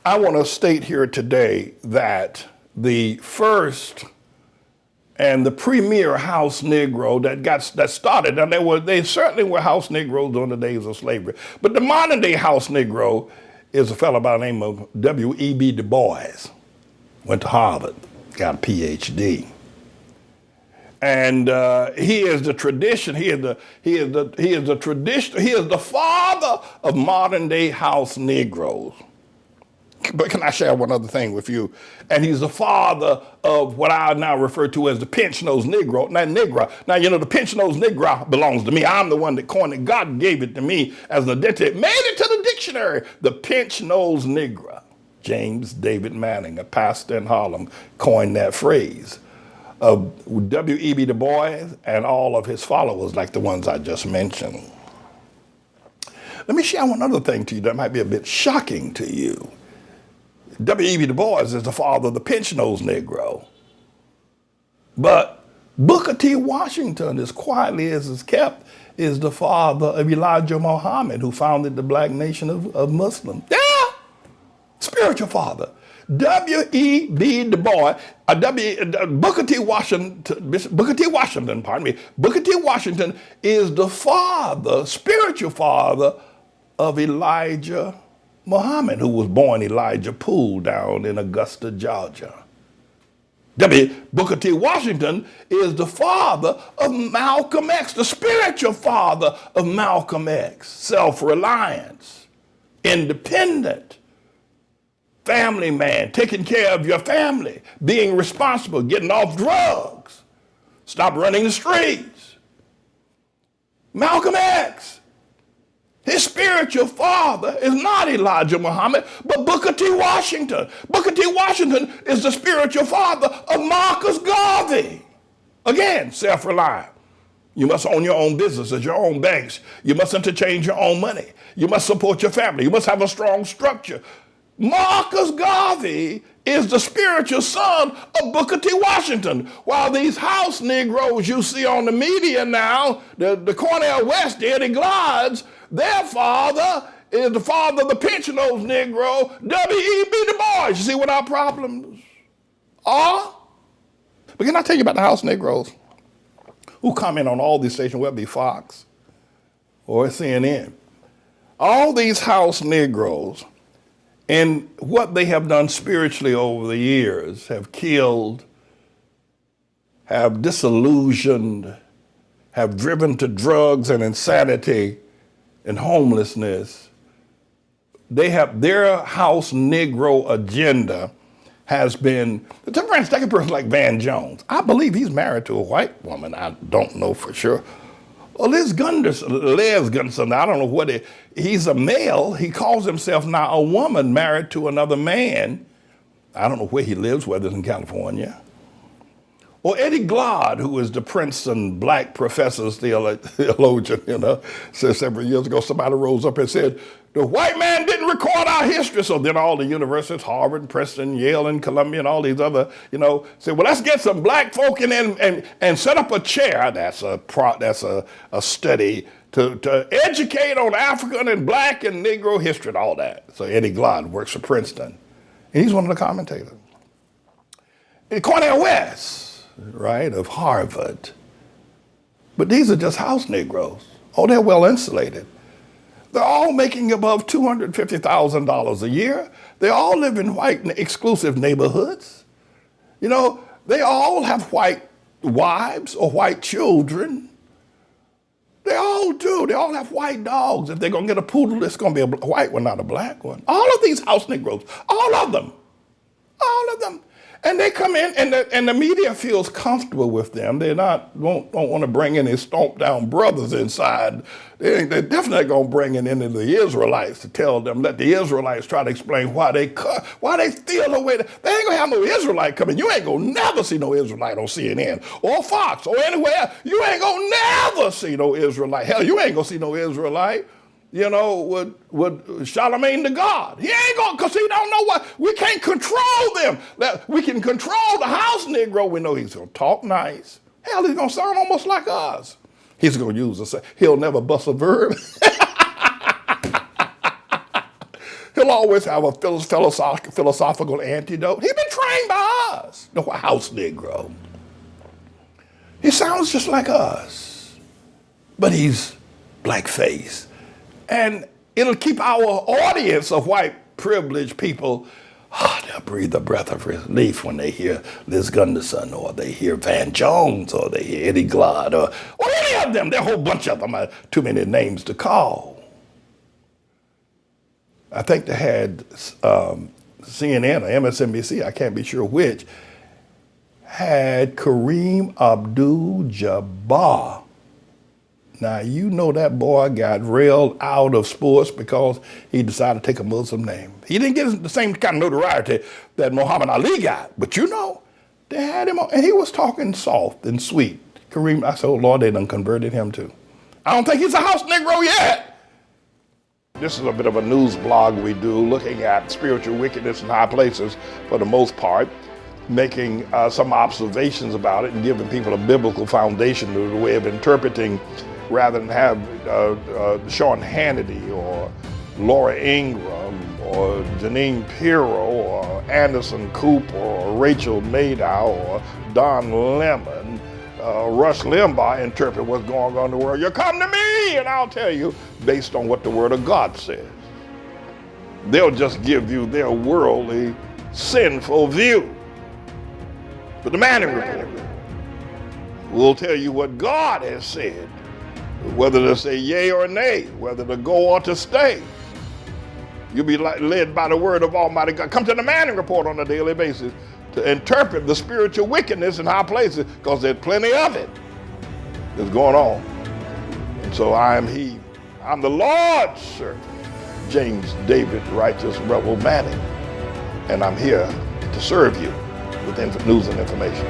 I want to state here today that the first and the premier house Negro that started, and they certainly were house Negroes during the days of slavery, but the modern day house Negro is a fellow by the name of W.E.B. Dubois. Went to Harvard, got a PhD. And he is the tradition. He is the tradition. He is the father of modern day house Negroes. But can I share one other thing with you? And he's the father of what I now refer to as the pinch-nosed Negro. Now, you know, the pinch-nosed Negro belongs to me. I'm the one that coined it. God gave it to me as an identity. Made it to the dictionary. The pinch-nosed Negro. James David Manning, a pastor in Harlem, coined that phrase. Of W.E.B. Du Bois and all of his followers, like the ones I just mentioned. Let me share one other thing to you that might be a bit shocking to you. W.E.B. Du Bois is the father of the pinch-nosed Negro. But Booker T. Washington, as quietly as is kept, is the father of Elijah Muhammad, who founded the black nation of Muslims. Yeah! Spiritual father. W.E.B. Du Bois, Booker T. Washington, pardon me, Booker T. Washington is the father, spiritual father of Elijah Muhammad, who was born Elijah Poole down in Augusta, Georgia. Booker T. Washington is the father of Malcolm X, the spiritual father of Malcolm X, self-reliance, independent, family man, taking care of your family, being responsible, getting off drugs, stop running the streets. Malcolm X, his spiritual father is not Elijah Muhammad, but Booker T. Washington. Booker T. Washington is the spiritual father of Marcus Garvey. Again, self-reliant. You must own your own businesses, your own banks. You must interchange your own money. You must support your family. You must have a strong structure. Marcus Garvey is the spiritual son of Booker T. Washington. While these house Negroes you see on the media now, the Cornel West, the Eddie Glouds, their father is the father of the pinch-nosed Negro, W.E.B. Du Bois. You see what our problems are? But can I tell you about the house Negroes who comment on all these stations, whether it be Fox or CNN? All these house Negroes, and what they have done spiritually over the years, have killed, have disillusioned, have driven to drugs and insanity and homelessness. They have their house Negro agenda has been, for instance, take a person like Van Jones. I believe he's married to a white woman. I don't know for sure. Les Gunderson, I don't know what he's a male. He calls himself now a woman married to another man. I don't know where he lives, whether it's in California. Or Eddie Glaude, who is the Princeton black professor's theologian, said several years ago, somebody rose up and said, the white man didn't record our history. So then all the universities, Harvard, Princeton, Yale, and Columbia, and all these other, said, well, let's get some black folk in and set up a chair. That's a study to educate on African and black and Negro history and all that. So Eddie Glaude works for Princeton. And he's one of the commentators. And Cornel West, right, of Harvard. But these are just house Negroes. Oh, they're well insulated. They're all making above $250,000 a year. They all live in white exclusive neighborhoods. They all have white wives or white children. They all do. They all have white dogs. If they're going to get a poodle, it's going to be a white one, not a black one. All of these house Negroes, all of them. And they come in, and the media feels comfortable with them. They don't want to bring any stomp down brothers inside. They're definitely going to bring in any of the Israelites to tell them, let the Israelites try to explain why they feel the way. They ain't going to have no Israelite coming. You ain't going to never see no Israelite on CNN or Fox or anywhere. You ain't going to never see no Israelite. Hell, you ain't going to see no Israelite. With Charlemagne the God. He ain't going, because he don't know what, we can't control them. We can control the house Negro. We know he's going to talk nice. Hell, he's going to sound almost like us. He's going to he'll never bust a verb. He'll always have a philosophical antidote. He's been trained by us, the house Negro. He sounds just like us, but he's blackface. And it'll keep our audience of white privileged people, they'll breathe a breath of relief when they hear Liz Gunderson, or they hear Van Jones, or they hear Eddie Glod, or any of them. There are a whole bunch of them. Too many names to call. I think they had CNN or MSNBC, I can't be sure which, had Kareem Abdul-Jabbar. Now, you know that boy got railed out of sports because he decided to take a Muslim name. He didn't get the same kind of notoriety that Muhammad Ali got, but you know, they had him on, and he was talking soft and sweet. Kareem, I said, oh Lord, they done converted him too. I don't think he's a house Negro yet. This is a bit of a news blog we do, looking at spiritual wickedness in high places for the most part, making some observations about it and giving people a biblical foundation to the way of interpreting, rather than have Sean Hannity or Laura Ingraham or Janine Pirro or Anderson Cooper or Rachel Maddow or Don Lemon, Rush Limbaugh interpret what's going on in the world. You come to me and I'll tell you based on what the Word of God says. They'll just give you their worldly, sinful view. But the Manning Report will tell you what God has said, whether to say yea or nay, whether to go or to stay. You'll be led by the word of Almighty God. Come to the Manning Report on a daily basis to interpret the spiritual wickedness in high places, because there's plenty of it that's going on. And so I am he. I'm the Lord's servant, James David Righteous Rebel Manning, and I'm here to serve you with news and information.